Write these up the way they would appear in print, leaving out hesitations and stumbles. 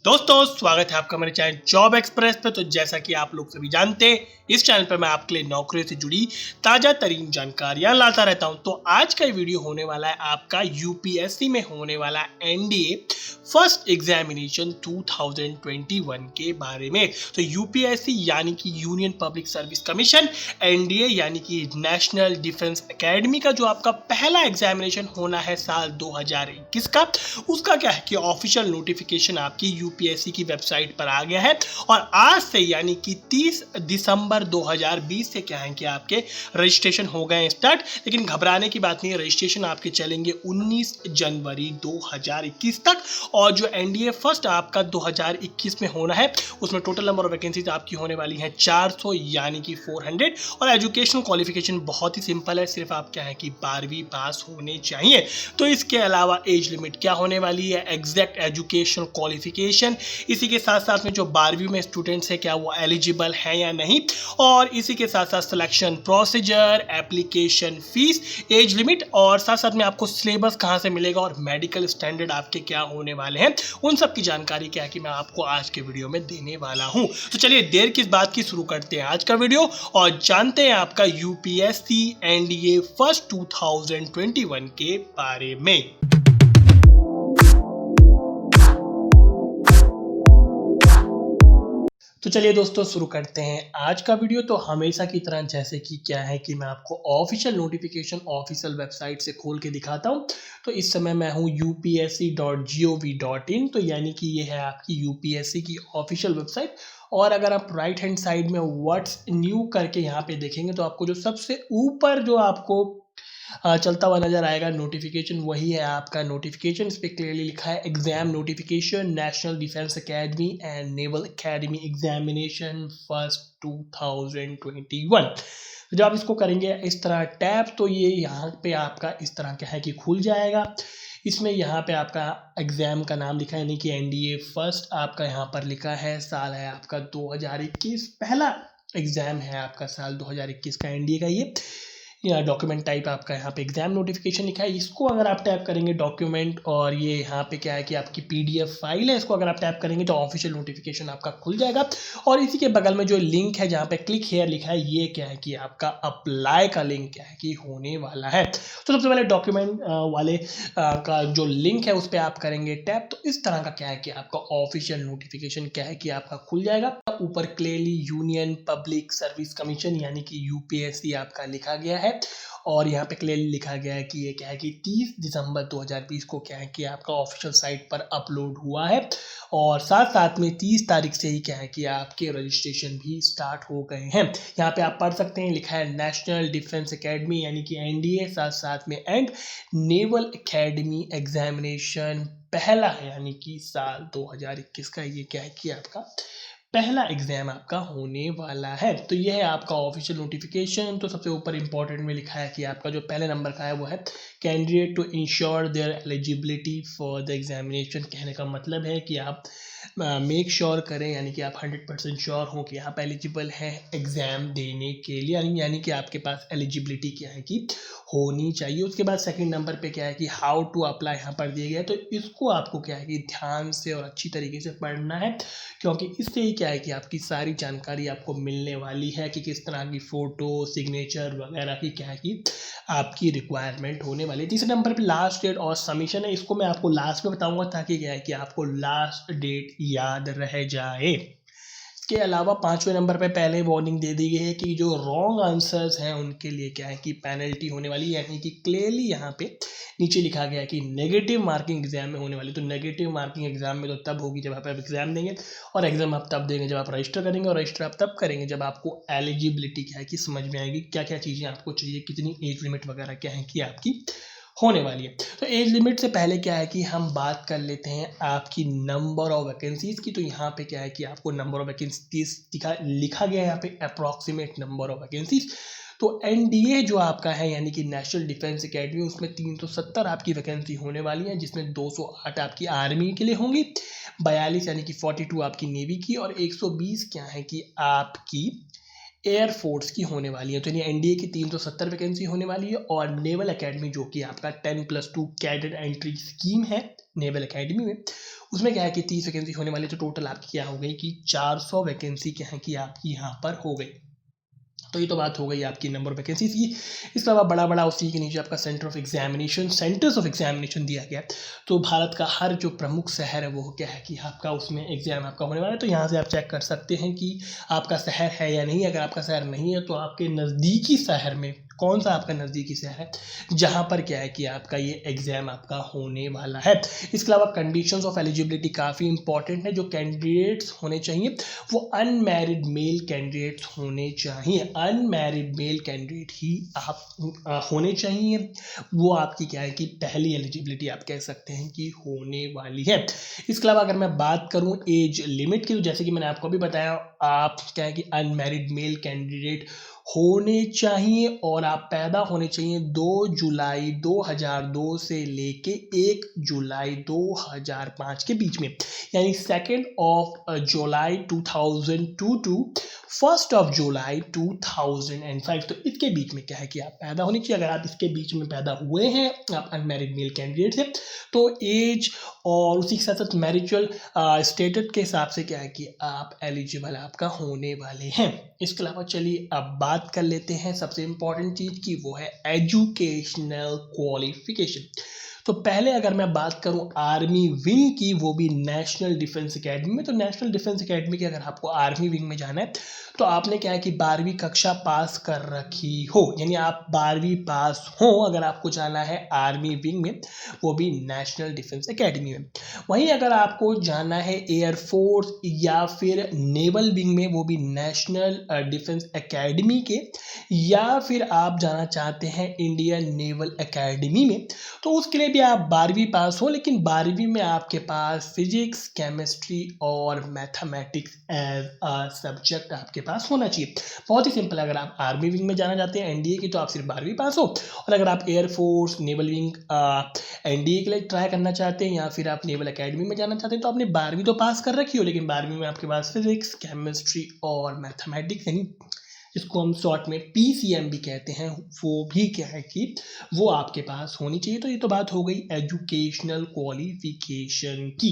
दोस्तों स्वागत है आपका मेरे चैनल जॉब एक्सप्रेस पे। तो जैसा कि आप लोग सभी जानते हैं, इस चैनल पर मैं आपके लिए नौकरियों से जुड़ी ताजा तरीन जानकारियां लाता रहता हूं। तो आज का वीडियो होने वाला है आपका यूपीएससी में होने वाला एनडीए फर्स्ट एग्जामिनेशन 2021 के बारे में। तो यूपीएससी यानी कि union public service commission, NDA यानी कि नेशनल डिफेंस एकेडमी का जो आपका पहला एग्जामिनेशन होना है साल 2021 का, उसका क्या है कि ऑफिशियल नोटिफिकेशन आपकी यूपीएससी की वेबसाइट पर आ गया है। और आज से यानी कि 30 दिसंबर 2020 से क्या है कि आपके रजिस्ट्रेशन हो गए स्टार्ट। लेकिन घबराने की बात नहीं है, रजिस्ट्रेशन आपके चलेंगे 19 जनवरी 2021 तक। और जो एनडीए फर्स्ट आपका 2021 में होना है, उसमें टोटल नंबर ऑफ वैकेंसीज आपकी होने वाली हैं 400 यानी कि 400। और एजुकेशनल क्वालिफिकेशन बहुत ही सिंपल है, सिर्फ आप क्या है कि 12वीं पास होने चाहिए। तो इसके अलावा एज लिमिट क्या होने वाली है, एग्जैक्ट एजुकेशनल क्वालिफिकेशन, इसी के साथ साथ में जो 12वीं में स्टूडेंट्स है क्या वो एलिजिबल है या नहीं, और इसी के साथ साथ selection procedure, application fees, age limit, और साथ साथ में आपको सिलेबस कहां से मिलेगा और मेडिकल स्टैंडर्ड आपके क्या होने वाले हैं, उन सब की जानकारी क्या है कि मैं आपको आज के वीडियो में देने वाला हूं। तो चलिए देर किस बात की, शुरू करते हैं आज का वीडियो और जानते हैं आपका यूपीएससी एनडीए फर्स्ट 2021 के बारे में। तो चलिए दोस्तों शुरू करते हैं आज का वीडियो। तो हमेशा की तरह जैसे कि क्या है कि मैं आपको ऑफिशियल नोटिफिकेशन ऑफिशियल वेबसाइट से खोल के दिखाता हूं। तो इस समय मैं हूं upsc.gov.in। तो यानी कि ये है आपकी यूपीएससी की ऑफिशियल वेबसाइट। और अगर आप राइट हैंड साइड में व्हाट्स न्यू करके यहाँ पे देखेंगे तो आपको जो सबसे ऊपर जो आपको चलता हुआ नजर आएगा नोटिफिकेशन, वही है आपका नोटिफिकेशन। इस पर क्लियरली लिखा है exam notification national Defence academy and naval academy examination first 2021। तो जब आप इसको करेंगे इस तरह टैप, तो ये यहाँ पे आपका इस तरह क्या है कि खुल जाएगा। इसमें यहाँ पे आपका एग्जाम का नाम लिखा है यानी कि एनडीए फर्स्ट आपका यहाँ पर लिखा है, साल है आपका 2021, पहला एग्जाम है आपका साल 2021 का एनडीए का। ये या डॉक्यूमेंट टाइप आपका यहाँ पे एग्जाम नोटिफिकेशन लिखा है। इसको अगर आप टैप करेंगे डॉक्यूमेंट, और ये यहाँ पे क्या है कि आपकी पीडीएफ फाइल है, इसको अगर आप टैप करेंगे तो ऑफिशियल नोटिफिकेशन आपका खुल जाएगा। और इसी के बगल में जो लिंक है जहाँ पे क्लिक हेयर लिखा है, ये क्या है कि आपका अप्लाई का लिंक क्या है कि होने वाला है। तो सबसे पहले डॉक्यूमेंट वाले का जो लिंक है उस पर आप करेंगे टैप, तो इस तरह का क्या है कि आपका ऑफिशियल नोटिफिकेशन क्या है कि आपका खुल जाएगा। ऊपर clearly union public service commission यानी कि यूपीएससी आपका लिखा गया है। और यहाँ पे क्लियरली लिखा गया है कि ये क्या है कि 30 दिसंबर 2020 को क्या है कि आपका ऑफिशियल साइट पर अपलोड हुआ है। और साथ साथ में 30 तारीख से ही क्या है कि आपके रजिस्ट्रेशन भी स्टार्ट हो गए हैं। यहाँ पे आप पढ़ सकते हैं, लिखा है नेशनल डिफेंस एकेडमी यानी कि एनडीए, साथ साथ में एंड नेवल एकेडमी एग्जामिनेशन पहला है यानी कि साल 2021 का ये क्या है कि आपका पहला एग्जाम आपका होने वाला है। तो ये है आपका ऑफिशियल नोटिफिकेशन। तो सबसे ऊपर इंपॉर्टेंट में लिखा है कि आपका जो पहले नंबर का है वो है candidate to ensure their eligibility for the examination. कहने का मतलब है कि आप मेक श्योर करें यानी कि आप 100% श्योर हो कि आप एलिजिबल हैं एग्जाम देने के लिए, यानी कि आपके पास एलिजिबिलिटी क्या है कि होनी चाहिए। उसके बाद सेकंड नंबर पे क्या है कि हाउ टू अप्लाई यहाँ पर दिया गया है। तो इसको आपको क्या है कि ध्यान से और अच्छी तरीके से पढ़ना है, क्योंकि इससे ही क्या है कि आपकी सारी जानकारी आपको मिलने वाली है कि किस तरह की फोटो, सिग्नेचर वगैरह की क्या है कि आपकी रिक्वायरमेंट होने वाली है। तीसरे नंबर पे लास्ट डेट और सबमिशन है, इसको मैं आपको लास्ट में बताऊंगा ताकि क्या है कि आपको लास्ट डेट याद रह जाए। इसके अलावा पांचवें नंबर पे पहले वार्निंग दे दी गई है कि जो रॉन्ग आंसर्स हैं उनके लिए क्या है कि पेनल्टी होने वाली है, यानी कि क्लियरली यहाँ पे नीचे लिखा गया है कि नेगेटिव मार्किंग एग्जाम में होने वाली। तो नेगेटिव मार्किंग एग्जाम में तो तब होगी जब आप एग्जाम देंगे, और एग्जाम आप तब देंगे जब आप रजिस्टर करेंगे, और रजिस्टर आप तब करेंगे जब आपको एलिजिबिलिटी क्या है कि समझ में आएगी, क्या क्या चीज़ें आपको चाहिए, कितनी एज लिमिट वगैरह क्या है कि आपकी होने वाली है। तो एज लिमिट से पहले क्या है कि हम बात कर लेते हैं आपकी नंबर ऑफ वैकेंसीज की। तो यहाँ पे क्या है कि आपको नंबर ऑफ वैकेंसीज लिखा गया है यहाँ पे अप्रॉक्सीमेट नंबर ऑफ वैकेंसीज। तो एनडीए जो आपका है यानी कि नेशनल डिफेंस एकेडमी, उसमें 370 आपकी वैकेंसी होने वाली है, जिसमें 208 आपकी आर्मी के लिए होंगी, 42 यानी कि 42 आपकी नेवी की, और 120 क्या है कि आपकी एयरफोर्स की होने वाली है। तो यानी एनडीए की 370 वैकेंसी होने वाली है और नेवल एकेडमी जो कि आपका 10+2 कैडेट एंट्री स्कीम है नेवल एकेडमी में, उसमें क्या है कि 30 वैकेंसी होने वाली है। तो टोटल आपकी क्या हो गई कि 400 वैकेंसी क्या है कि आपकी यहाँ पर हो गई। तो ये तो बात हो गई आपकी नंबर ऑफ वैकेंसीज की। इसके अलावा बड़ा बड़ा उसी के नीचे आपका सेंटर्स ऑफ एग्जामिनेशन दिया गया। तो भारत का हर जो प्रमुख शहर है वो क्या है कि आपका उसमें एग्जाम आपका होने वाला है। तो यहाँ से आप चेक कर सकते हैं कि आपका शहर है या नहीं। अगर आपका शहर नहीं है तो आपके नज़दीकी शहर में कौन सा आपका नज़दीकी शहर है जहाँ पर क्या है कि आपका ये एग्ज़ाम आपका होने वाला है। इसके अलावा कंडीशंस ऑफ एलिजिबिलिटी काफ़ी इंपॉर्टेंट है। जो कैंडिडेट्स होने चाहिए वो अनमैरिड मेल कैंडिडेट्स होने चाहिए। अनमैरिड मेल कैंडिडेट ही आप होने चाहिए। वो आपकी क्या है कि पहली एलिजिबिलिटी आप कह सकते हैं कि होने वाली है। इसके अलावा अगर मैं बात करूं एज लिमिट की, तो जैसे कि मैंने आपको भी बताया, आप क्या है कि अनमैरिड मेल कैंडिडेट होने चाहिए और आप पैदा होने चाहिए 2 जुलाई 2002 से लेके 1 जुलाई 2005 के बीच में, यानी 2 जुलाई 2002 टू 1 जुलाई 2005। तो इसके बीच में क्या है कि आप पैदा होनी चाहिए। अगर आप इसके बीच में पैदा हुए हैं, आप अनमैरिड मेल कैंडिडेट हैं, तो एज और उसी के साथ साथ मैरिजुअल स्टेटस के हिसाब से क्या है कि आप एलिजिबल आपका होने वाले हैं। इसके अलावा चलिए अब बात कर लेते हैं सबसे इम्पॉर्टेंट चीज़ की, वो है एजुकेशनल क्वालिफिकेशन। तो पहले अगर मैं बात करूं आर्मी विंग की, वो भी नेशनल डिफेंस एकेडमी में, तो नेशनल डिफेंस एकेडमी के अगर आपको आर्मी विंग में जाना है तो आपने क्या है कि 12वीं कक्षा पास कर रखी हो, यानी आप 12वीं पास हो अगर आपको जाना है आर्मी विंग में, वो भी नेशनल डिफेंस एकेडमी में। वहीं अगर आपको जाना है एयरफोर्स या फिर नेवल विंग में, वो भी नेशनल डिफेंस एकेडमी के, या फिर आप जाना चाहते हैं इंडियन नेवल एकेडमी में, तो उसके लिए भी आप 12वीं पास हो, लेकिन 12वीं में आपके पास फिजिक्स, केमिस्ट्री और मैथमेटिक्स एज अ सब्जेक्ट आपके पास होना चाहिए। बहुत ही सिंपल है। अगर आप आर्मी विंग में जाना चाहते हैं एनडीए की, तो आप सिर्फ 12वीं पास हो, और अगर आप एयरफोर्स नेवल विंग एनडीए के लिए ट्राई करना चाहते हैं या फिर आप नेवल एकेडमी में जाना चाहते हैं, तो आपने 12वीं तो पास कर रखी हो, लेकिन 12वीं में आपके पास फिजिक्स, केमिस्ट्री और मैथमेटिक्स, यानी इसको हम शॉर्ट में पीसीएम भी कहते हैं, वो भी क्या है कि वो आपके पास होनी चाहिए। तो ये तो बात हो गई एजुकेशनल क्वालिफिकेशन की।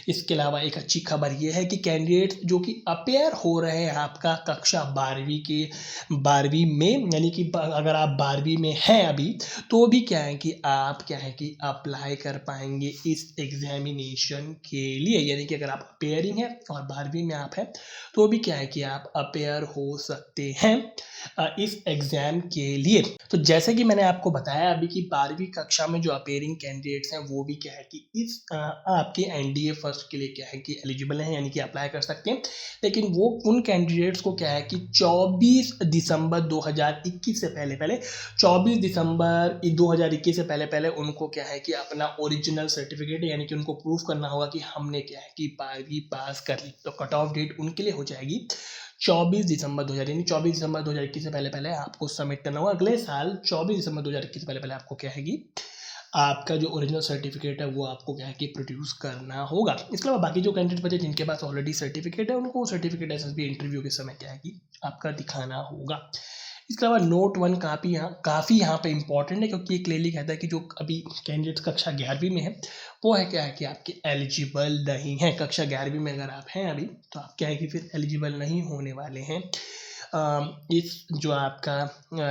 इसके अलावा एक अच्छी खबर ये है कि कैंडिडेट जो कि अपेयर हो रहे हैं आपका कक्षा 12वीं में, यानी कि अगर आप 12वीं में हैं अभी, तो भी क्या है कि आप क्या है कि अप्लाई कर पाएंगे इस एग्जामिनेशन के लिए। यानी कि अगर आप अपेयरिंग है और 12वीं में आप हैं, तो भी क्या है कि आप अपेयर हो सकते हैं इस एग्जाम के लिए। तो जैसे कि मैंने आपको बताया अभी कि 12वीं कक्षा में जो अपेयरिंग कैंडिडेट्स हैं, वो भी क्या है कि इस आपके एनडीए फर्स्ट के लिए क्या है कि एलिजिबल हैं, यानी कि अप्लाई कर सकते हैं। लेकिन वो उन कैंडिडेट्स को क्या है कि 24 दिसंबर 2021 से पहले 24 दिसंबर 2021 से पहले उनको क्या है कि अपना ओरिजिनल सर्टिफिकेट, यानी कि उनको प्रूफ करना होगा कि हमने क्या है कि 12वीं पास कर ली। तो कट ऑफ डेट उनके लिए हो जाएगी 24 दिसंबर 2021 से पहले आपको सबमिट करना होगा। अगले साल 24 दिसंबर 2021 से पहले आपको क्या है कि आपका जो ओरिजिनल सर्टिफिकेट है वो आपको क्या है कि प्रोड्यूस करना होगा। इसके अलावा बाकी जो कैंडिडेट बचे जिनके पास ऑलरेडी सर्टिफिकेट है, उनको सर्टिफिकेट एसएसबी इंटरव्यू के समय क्या है कि आपका दिखाना होगा। इसके अलावा नोट 1 काफ़ी यहाँ पे इंपॉर्टेंट है, क्योंकि ये क्लियरली कहता है कि जो अभी कैंडिडेट कक्षा 11वीं में है, वो है क्या है कि आपके एलिजिबल नहीं है। कक्षा 11वीं में अगर आप हैं अभी, तो आप क्या है कि फिर एलिजिबल नहीं होने वाले हैं इस जो आपका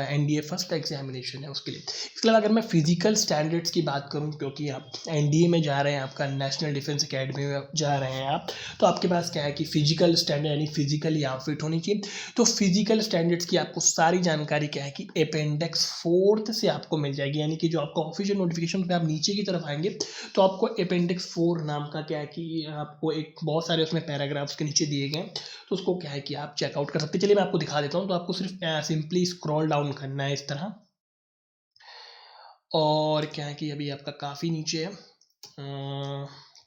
एनडीए फर्स्ट एग्जामिनेशन है उसके लिए। इसके अलावा अगर मैं फिजिकल स्टैंडर्ड्स की बात करूं, क्योंकि आप एनडीए में जा रहे हैं, आपका नेशनल डिफेंस एकेडमी में जा रहे हैं आप, तो आपके पास क्या है कि फिजिकल स्टैंडर्ड यानी फिजिकली आप फिट होनी चाहिए। तो फिजिकल स्टैंडर्ड्स की आपको सारी जानकारी क्या है कि अपेंडिक्स 4 से आपको मिल जाएगी। यानी कि जो आपका ऑफिशियल नोटिफिकेशन पे आप नीचे की तरफ आएंगे, तो आपको अपेंडिक्स 4 नाम का क्या है कि आपको एक बहुत सारे उसमें पैराग्राफ्स के नीचे दिए गए, तो उसको क्या है कि आप चेकआउट कर सकते हैं। चलिए मैं आपको दिखा देता हूँ। तो आपको सिर्फ सिंपली स्क्रॉल डाउन करना है इस तरह, और क्या है कि अभी आपका काफ़ी नीचे है,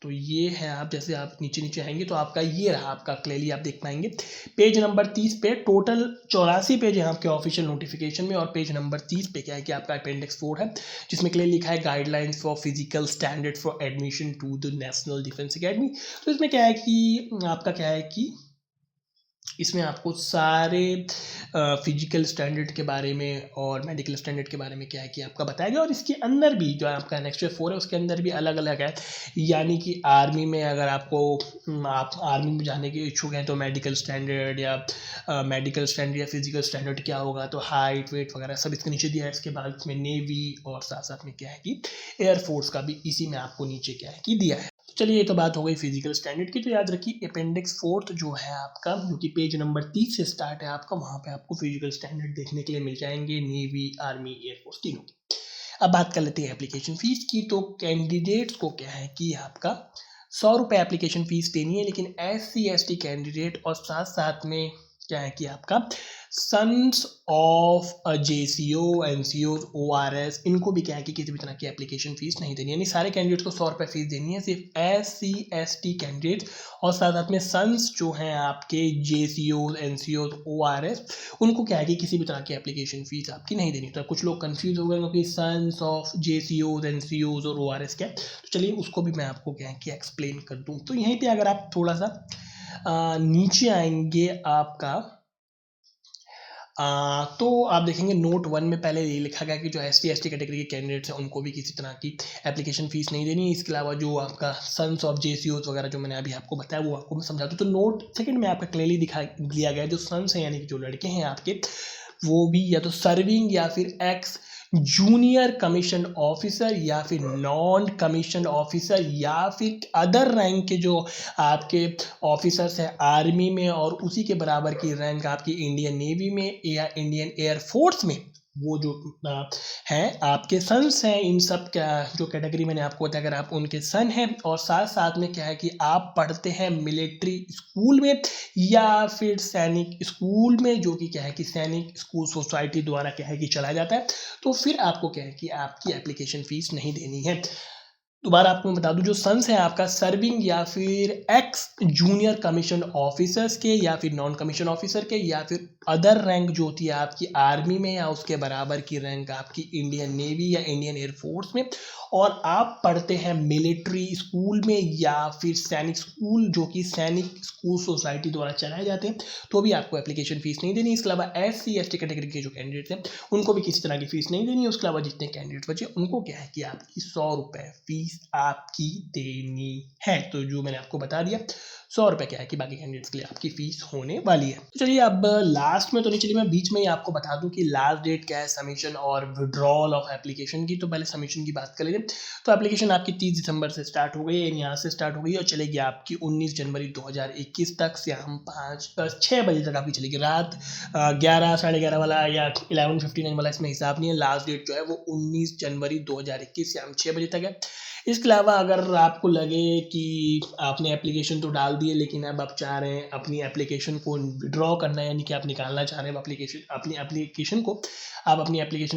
तो ये है। आप जैसे आप नीचे आएंगे तो आपका ये रहा, आपका क्लियरली आप देख पाएंगे पेज नंबर 30 पे टोटल 84 पेज है आपके ऑफिशियल नोटिफिकेशन में, और पेज नंबर 30 पे क्या है कि आपका अपेंडिक्स 4 है, जिसमें क्लियर लिखा है guidelines for physical standard for admission to the National Defence Academy. तो इसमें क्या है कि आपका क्या है कि इसमें आपको सारे फिजिकल स्टैंडर्ड के बारे में और मेडिकल स्टैंडर्ड के बारे में क्या है कि आपका बताया गया। और इसके अंदर भी जो आपका नेक्स्ट ईयर 4 है उसके अंदर भी अलग अलग है, यानी कि आर्मी में अगर आपको आप आर्मी में जाने के इच्छुक हैं तो मेडिकल स्टैंडर्ड या फिजिकल स्टैंडर्ड क्या होगा, तो हाइट वेट वगैरह सब इसके नीचे दिया है। इसके बाद इसमें नेवी और साथ साथ में क्या है कि एयरफोर्स का भी इसी में आपको नीचे क्या है कि दिया है। चलिए ये तो बात हो गई फिजिकल स्टैंडर्ड की। तो याद रखिए अपेंडिक्स 4 जो है आपका, जो कि पेज नंबर 30 से स्टार्ट है आपका, वहाँ पे आपको फिजिकल स्टैंडर्ड देखने के लिए मिल जाएंगे नेवी आर्मी एयरफोर्स तीनों की। अब बात कर लेते हैं एप्लीकेशन फीस की। तो कैंडिडेट्स को क्या है कि आपका 100 रुपये एप्लीकेशन फीस देनी है, लेकिन SC/ST कैंडिडेट और साथ साथ में क्या है कि आपका sons of JCO, NCOs, ORS इनको भी क्या है कि किसी भी तरह की एप्लीकेशन फीस नहीं देनी है, यानी सारे कैंडिडेट्स को 100 रुपये फीस देनी है। सिर्फ SC/ST कैंडिडेट और साथ साथ में सन्स जो हैं आपके JCOs, NCOs, ORS उनको क्या है कि किसी भी तरह की एप्लीकेशन फीस आपकी नहीं देनी। तो कुछ लोग कंफ्यूज हो गए क्योंकि सन्स ऑफ JCOs, NCOs और ORS क्या है, तो चलिए उसको भी मैं आपको क्या है कि एक्सप्लेन कर दूँ। तो यहीं पर अगर आप थोड़ा सा नीचे आएंगे आपका तो आप देखेंगे नोट 1 में पहले ये लिखा गया कि जो SC/ST कैटेगरी के कैंडिडेट्स हैं उनको भी किसी तरह की एप्लीकेशन फीस नहीं देनी है। इसके अलावा जो आपका सन्स ऑफ JCOs वगैरह जो मैंने अभी आपको बताया वो आपको मैं समझा दूँ। तो नोट सेकंड में आपका क्लियरली दिया गया है, जो सन्स हैं यानी कि जो लड़के हैं आपके, वो भी या तो सर्विंग या फिर एक्स जूनियर कमीशन ऑफिसर या फिर नॉन कमीशन ऑफिसर या फिर अदर रैंक के जो आपके ऑफिसर्स हैं आर्मी में और उसी के बराबर की रैंक आपकी इंडियन नेवी में या इंडियन एयरफोर्स में, वो जो हैं आपके सन्स हैं। इन सब का जो कैटेगरी मैंने आपको बताया, अगर आप उनके सन हैं और साथ साथ में क्या है कि आप पढ़ते हैं मिलिट्री स्कूल में या फिर सैनिक स्कूल में, जो कि क्या है कि सैनिक स्कूल सोसाइटी द्वारा क्या है कि चलाया जाता है, तो फिर आपको क्या है कि आपकी एप्लीकेशन फीस नहीं देनी है। दोबारा आपको मैं बता दूं, जो सन्स है आपका सर्विंग या फिर एक्स जूनियर कमीशन ऑफिसर्स के या फिर नॉन कमीशन ऑफिसर के या फिर अदर रैंक जो होती है आपकी आर्मी में या उसके बराबर की रैंक आपकी इंडियन नेवी या इंडियन एयरफोर्स में, और आप पढ़ते हैं मिलिट्री स्कूल में या फिर सैनिक स्कूल जो कि सैनिक स्कूल सोसाइटी द्वारा चलाए जाते हैं, तो भी आपको एप्लीकेशन फीस नहीं देनी। इसके अलावा SC/ST कैटेगरी के जो कैंडिडेट्स हैं उनको भी किसी तरह की फीस नहीं देनी है। उसके अलावा जितने कैंडिडेट्स बचे उनको क्या है कि आपकी 100 रुपये फीस आपकी देनी है। तो जो मैंने आपको बता दिया 100 रुपये क्या है कि बाकी कैंडिडेट्स के लिए आपकी फीस होने वाली है। तो चलिए अब लास्ट में तो नहीं, चलिए मैं बीच में ही आपको बता दूं कि लास्ट डेट क्या है सबमिशन और विड्रॉल ऑफ एप्लीकेशन की। तो पहले सबमिशन की बात कर लेते हैं। तो एप्लीकेशन आपकी 30 दिसंबर से स्टार्ट हो गई है, यहाँ से स्टार्ट हो गई और चलेगी आपकी 19 जनवरी 2021 तक शाम 6 बजे तक आपकी चलेगी। रात 11 साढ़े 11 वाला या 11:59 वाला इसमें हिसाब नहीं है। लास्ट डेट जो है वो 19 जनवरी 2021 शाम 6 बजे तक है। इसके अलावा अगर आपको लगे कि आपने एप्लीकेशन तो डाल दी है लेकिन अब आप चाह रहे हैं अपनी एप्लीकेशन को विड्रॉ करना है, यानी कि आप निकालना चाह रहे हैं अपनी एप्लीकेशन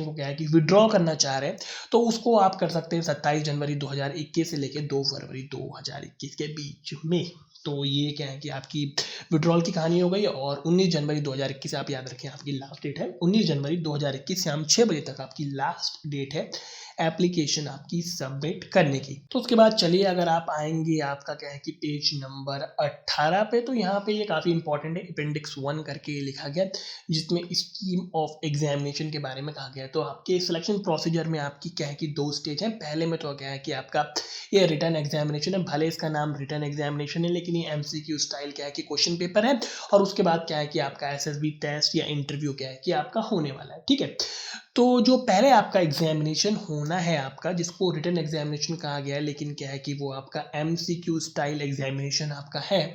को क्या है कि विड्रॉ करना चाह रहे हैं, तो उसको आप कर सकते हैं 27 जनवरी 2021 से लेकर 2 फरवरी 2021 के बीच में। तो ये क्या है कि आपकी विड्रॉल की कहानी हो गई। और 19 जनवरी 2021 आप याद रखें आपकी लास्ट डेट है। 19 जनवरी 2021 शाम 6 बजे तक आपकी लास्ट डेट है एप्लीकेशन आपकी सबमिट करने की। तो उसके बाद चलिए अगर आप आएंगे आपका क्या है कि पेज नंबर 18 पे, तो यहाँ पे ये काफ़ी इंपॉर्टेंट है, अपेंडिक्स 1 करके लिखा गया जिसमें स्कीम ऑफ एग्जामिनेशन के बारे में कहा गया है। तो आपके सिलेक्शन प्रोसीजर में आपकी क्या है कि 2 स्टेज है। पहले में तो क्या है कि आपका ये रिटर्न एग्जामिनेशन है, भले इसका नाम रिटर्न एग्जामिनेशन है लेकिन ये MCQ स्टाइल क्या है कि क्वेश्चन पेपर है। और उसके बाद क्या है कि आपका SSB टेस्ट या इंटरव्यू क्या है कि आपका होने वाला है, ठीक है। तो जो पहले आपका एग्जामिनेशन होना है आपका, जिसको रिटन एग्जामिनेशन कहा गया है लेकिन क्या है कि वो आपका MCQ स्टाइल एग्जामिनेशन आपका है।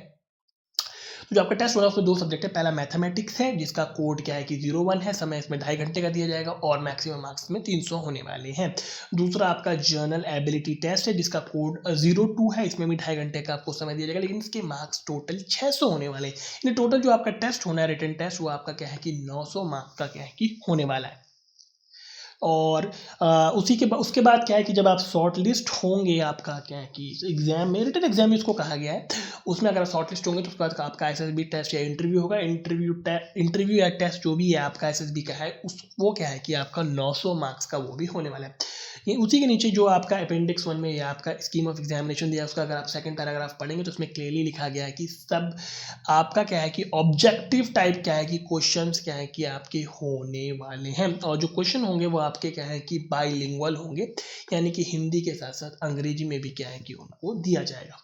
तो जो आपका टेस्ट होगा उसमें 2 सब्जेक्ट है। पहला मैथमेटिक्स है जिसका कोड क्या है कि 01 है, समय इसमें 2.5 घंटे का दिया जाएगा और मैक्सिमम मार्क्स में 300 होने वाले हैं। दूसरा आपका जर्नल एबिलिटी टेस्ट है जिसका कोड 02 है, इसमें भी 2.5 घंटे का आपको समय दिया जाएगा लेकिन इसके मार्क्स टोटल 600 होने वाले हैं। यानी टोटल जो आपका टेस्ट होना है रिटन टेस्ट वो आपका क्या है कि 900 मार्क्स का क्या है कि होने वाला है। और उसके बाद क्या है कि जब आप शॉर्ट लिस्ट होंगे आपका क्या है कि एग्जाम में, रिटन एग्जाम में इसको कहा गया है, उसमें अगर शॉर्ट लिस्ट होंगे तो उसके बाद आपका SSB टेस्ट या इंटरव्यू होगा। इंटरव्यू या टेस्ट जो भी है आपका SSB का है वो क्या है कि आपका 900 मार्क्स का वो भी होने वाला है। ये उसी के नीचे जो आपका अपेंडिक्स 1 में या आपका स्कीम ऑफ एग्जामिनेशन दिया है उसका अगर आप सेकंड पैराग्राफ पढ़ेंगे तो उसमें क्लियरली लिखा गया है कि सब आपका क्या है कि ऑब्जेक्टिव टाइप क्या है कि क्वेश्चंस क्या है कि आपके होने वाले हैं, और जो क्वेश्चन होंगे वो आपके क्या है कि बाइलिंगुअल होंगे, यानी कि हिंदी के साथ साथ अंग्रेजी में भी क्या है कि उनको दिया जाएगा।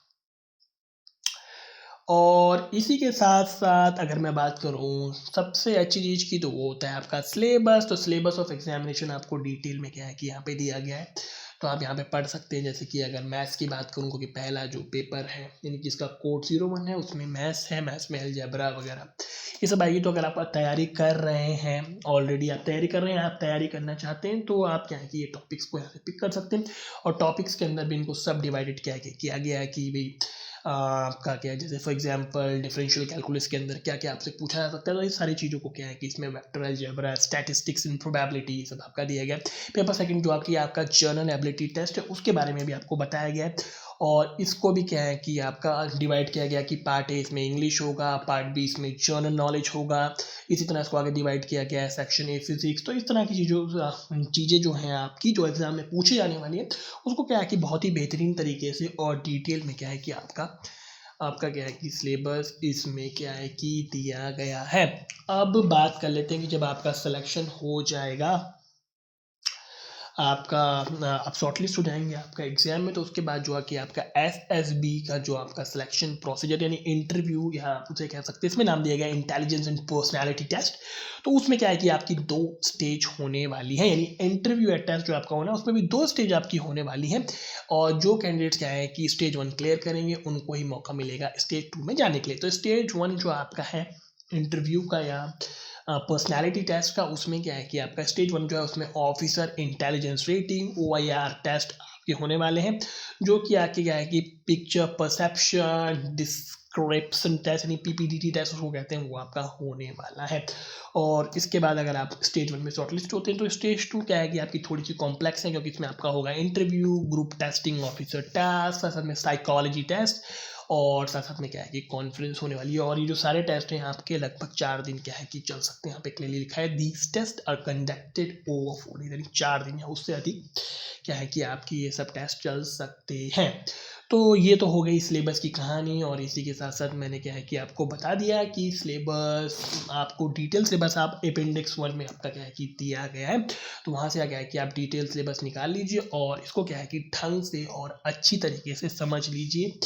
और इसी के साथ साथ अगर मैं बात करूँ सबसे अच्छी चीज़ की तो वो होता है आपका सिलेबस। तो सिलेबस ऑफ एग्जामिनेशन आपको डिटेल में क्या है कि यहाँ पे दिया गया है, तो आप यहाँ पे पढ़ सकते हैं। जैसे कि अगर मैथ्स की बात करूँ, क्योंकि पहला जो पेपर है यानी कि इसका कोड 01 है उसमें मैथ्स है, मैथ्स में अलजेब्रा वगैरह ये सब आएगी। तो अगर आप तैयारी कर रहे हैं, ऑलरेडी आप तैयारी कर रहे हैं, आप तैयारी करना चाहते हैं, तो आप क्या है कि ये टॉपिक्स को यहाँ से पिक कर सकते हैं। और टॉपिक्स के अंदर भी इनको सब डिवाइडेड किया गया है कि भाई आपका क्या है, जैसे फॉर एग्जांपल डिफरेंशियल कैलकुलस के अंदर क्या क्या आपसे पूछा जा सकता है। तो ये सारी चीज़ों को क्या है कि इसमें वेक्टर अलजेब्रा, स्टैटिस्टिक्स इन प्रोबेबिलिटी सब आपका दिया गया है। पेपर सेकंड जो आपका जर्नल एबिलिटी टेस्ट है उसके बारे में भी आपको बताया गया है, और इसको भी क्या है कि आपका डिवाइड किया गया कि पार्ट ए इसमें इंग्लिश होगा, पार्ट बी इसमें जर्नल नॉलेज होगा, इसी तरह इसको आगे डिवाइड किया गया है सेक्शन ए फिजिक्स। तो इस तरह की चीज़ें जो हैं आपकी जो एग्जाम में पूछी जाने वाली है उसको क्या है कि बहुत ही बेहतरीन तरीके से और डिटेल में क्या है कि आपका क्या है कि सिलेबस इसमें क्या है कि दिया गया है। अब बात कर लेते हैं कि जब आपका सिलेक्शन हो जाएगा, आप शॉर्टलिस्ट हो जाएंगे आपका एग्जाम में, तो उसके बाद जो है कि आपका SSB का जो आपका सिलेक्शन प्रोसीजर यानी इंटरव्यू या आप उसे कह सकते हैं, इसमें नाम दिया गया इंटेलिजेंस एंड पर्सनालिटी टेस्ट। तो उसमें क्या है कि आपकी 2 स्टेज होने वाली है, यानी इंटरव्यू या टेस्ट जो आपका होना है उसमें भी 2 स्टेज आपकी होने वाली है। और जो कैंडिडेट्स क्या है कि स्टेज 1 क्लियर करेंगे उनको ही मौका मिलेगा स्टेज 2 में जाने के लिए। तो स्टेज 1 जो आपका है इंटरव्यू का या पर्सनैलिटी टेस्ट का, उसमें क्या है कि आपका स्टेज 1 जो है उसमें officer intelligence rating OIR test आपके होने वाले हैं, जो कि आपके क्या है कि पिक्चर परसेप्शन डिस्क्रिप्शन टेस्ट यानी PPDT टेस्ट उसको कहते हैं, वो आपका होने वाला है। और इसके बाद अगर आप स्टेज 1 में शॉर्टलिस्ट होते हैं तो स्टेज 2 क्या है कि आपकी थोड़ी सी कॉम्प्लेक्स है, क्योंकि इसमें आपका होगा interview, group testing, officer test, साथ में साइकोलॉजी टेस्ट, और साथ साथ में क्या है कि कॉन्फ्रेंस होने वाली है। और ये जो सारे टेस्ट हैं आपके लगभग 4 दिन क्या है कि चल सकते हैं। यहाँ पे क्लियरली लिखा है these test are conducted over 4 days, यानी 4 दिन या उससे अधिक क्या है कि आपकी ये सब टेस्ट चल सकते हैं। तो ये तो हो गई सिलेबस की कहानी, और इसी के साथ साथ मैंने क्या है कि आपको बता दिया कि सिलेबस आपको डिटेल सिलेबस आप अपेंडिक्स 1 में आपका क्या है कि दिया गया है, तो वहाँ से क्या है कि आप डिटेल सिलेबस निकाल लीजिए और इसको क्या है कि ढंग से और अच्छी तरीके से समझ लीजिए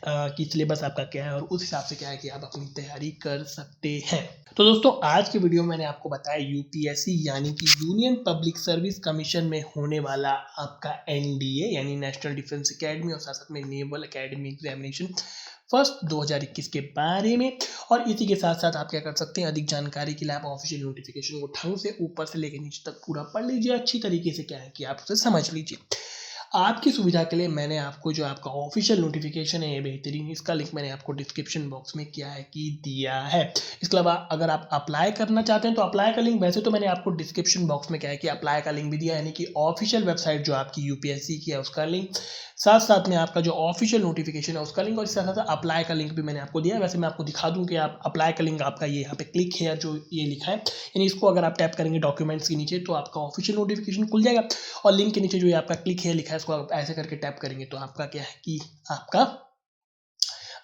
कि सिलेबस आपका क्या है, और उस हिसाब से क्या है कि आप अपनी तैयारी कर सकते हैं। तो दोस्तों आज की वीडियो में मैंने आपको बताया UPSC यानी कि यूनियन पब्लिक सर्विस कमीशन में होने वाला आपका NDA यानी नेशनल डिफेंस एकेडमी, और साथ साथ में नेवल एकेडमी एग्जामिनेशन फर्स्ट 2021 के बारे में। और इसी के साथ साथ आप क्या कर सकते हैं, अधिक जानकारी के लिए आप ऑफिशियल नोटिफिकेशन को ढंग से ऊपर से लेकर नीचे तक पूरा पढ़ लीजिए, अच्छी तरीके से क्या है कि आप उसे समझ लीजिए। आपकी सुविधा के लिए मैंने आपको जो आपका ऑफिशियल नोटिफिकेशन है ये बेहतरीन, इसका लिंक मैंने आपको डिस्क्रिप्शन बॉक्स में क्या है कि दिया है। इसके अलावा अगर आप अप्लाई करना चाहते हैं तो अप्लाई का लिंक, वैसे तो मैंने आपको डिस्क्रिप्शन बॉक्स में क्या है कि अप्लाई का लिंक भी दिया, यानी कि ऑफिशियल वेबसाइट जो आपकी UPSC की है उसका लिंक, साथ साथ में आपका जो ऑफिशियल नोटिफिकेशन है उसका लिंक, और इसके साथ साथ अप्लाई का लिंक भी मैंने आपको दिया है। वैसे मैं आपको दिखा दूं कि आप अप्लाई का लिंक आपका ये यहाँ पे क्लिक है जो ये लिखा है, यानी इसको अगर आप टैप करेंगे डॉक्यूमेंट्स के नीचे तो आपका ऑफिशियल नोटिफिकेशन खुल जाएगा, और लिंक के नीचे जो ये आपका क्लिक है लिखा है इसको आप ऐसे करके टैप करेंगे तो आपका क्या है कि आपका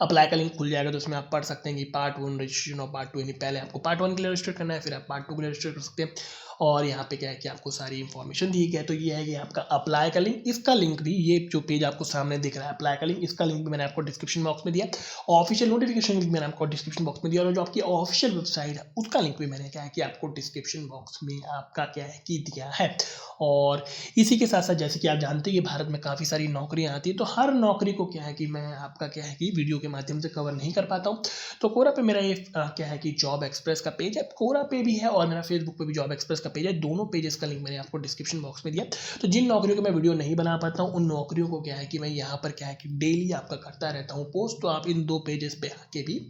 अप्लाई का लिंक खुल जाएगा। तो उसमें आप पढ़ सकते हैं कि पार्ट 1 रजिस्ट्रेशन और पार्ट 2, यानी पहले आपको पार्ट 1 के लिए रजिस्टर करना है, फिर आप पार्ट 2 के लिए रजिस्टर कर सकते हैं। और यहाँ पे क्या है कि आपको सारी इन्फॉर्मेशन दी गई है। तो ये है कि आपका अप्लाई का लिंक, इसका लिंक भी, ये जो पेज आपको सामने दिख रहा है अप्लाई का लिंक, इसका लिंक भी मैंने आपको डिस्क्रिप्शन बॉक्स में दिया, ऑफिशियल नोटिफिकेशन लिंक मैंने आपको डिस्क्रिप्शन बॉक्स में दिया, और जो आपकी ऑफिशियल वेबसाइट है उसका लिंक भी मैंने क्या है कि आपको डिस्क्रिप्शन बॉक्स में आपका क्या है कि दिया है। और इसी के साथ साथ जैसे कि आप जानते हैं कि भारत में काफ़ी सारी नौकरियां आती है, तो हर नौकरी को क्या है कि मैं आपका क्या है कि वीडियो के माध्यम से कवर नहीं कर पाता हूँ। तो कोरा पे मेरा ये क्या है कि जॉब एक्सप्रेस का पेज है, कोरा पे भी है, और मेरा फेसबुक पे भी जॉब एक्सप्रेस का पेज है, दोनों पेजेस का लिंक मैंने आपको डिस्क्रिप्शन बॉक्स में दिया। तो जिन नौकरियों को मैं वीडियो नहीं बना पाता हूँ उन नौकरियों को क्या है कि मैं यहाँ पर क्या है कि डेली आपका करता रहता हूँ पोस्ट, तो आप इन 2 पेजेस पे आके भी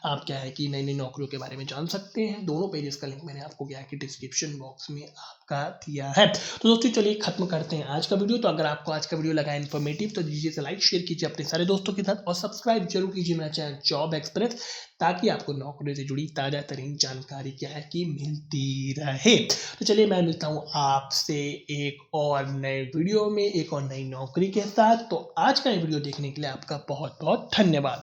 आप क्या है कि नई नई नौकरियों के बारे में जान सकते हैं। दोनों पेजेस का लिंक मैंने आपको क्या है कि डिस्क्रिप्शन बॉक्स में आपका दिया है। तो दोस्तों चलिए खत्म करते हैं आज का वीडियो। तो अगर आपको आज का वीडियो लगा इन्फॉर्मेटिव तो दीजिए लाइक, शेयर कीजिए अपने सारे दोस्तों के साथ, और सब्सक्राइब जरूर कीजिए मेरा चैनल जॉब एक्सप्रेस, ताकि आपको नौकरी से जुड़ी ताज़ा तरीन जानकारी क्या है कि मिलती रहे। तो चलिए मैं मिलता हूँ आपसे एक और नए वीडियो में एक और नई नौकरी के साथ। तो आज का ये वीडियो देखने के लिए आपका बहुत बहुत धन्यवाद।